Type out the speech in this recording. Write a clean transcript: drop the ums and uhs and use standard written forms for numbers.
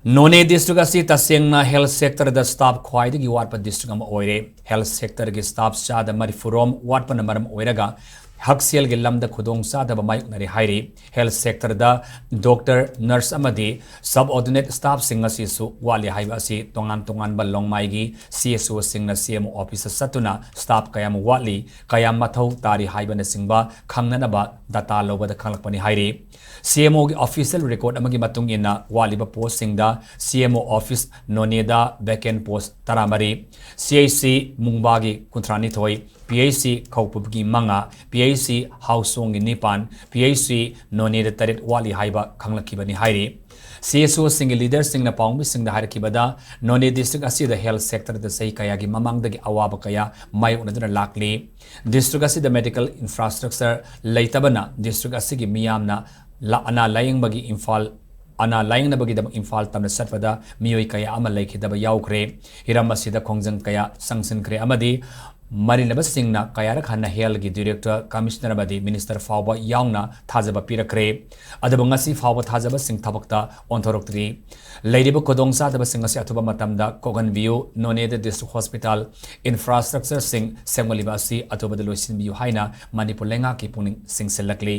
Noney district asi tasengna health sector da staff Khwaidagi Watpa district am Oire health sector ge staff cha da Manipurom Watpa namaram Oiraga Haksiel ge lamda khudong sa da mayuk nari Hairi health sector da doctor nurse amadi subordinate staff singa si su wali haiba si tongan ba longmai CSO singna CMO officer satuna staff kayam wali kayam mathau tari haiba na singba khangna ba data loba da khanglakpani Hairi CMO gi official record amagi matung ina waliba post singda CMO office Noney da vacant post taramari CAC mungbagi kuntrani thoi PAC khawpubgi manga PAC hausong nipan PAC Noney da tarit wali haiba khanglakibani Hairi CSO single leader sing na paungbi sing da harakibada Noney district asi da health sector da sei kaya gi mamang da gi awaba kaya mai unaduna lakli district asi da medical infrastructure leitabana district asi gi miyamna la ana laying bagi Imphal ana laying na bagi da Imphal tamna satwada miyoi kaya ama laikhidaba yaukre hiramasi da khongjang kaya sangsin kre amadi marinaba singna kaya rakhanna hel gi director commissioner badi minister fawba yaungna thajaba pirakre adaba ngasi fawba thajaba sing thabakta onthoroktri leidiba kodongsa daba singasi athuba matamda kogan view Noney district hospital infrastructure sing semaliba si athuba loisin biu haina Manipur lenga ki puning sing selakli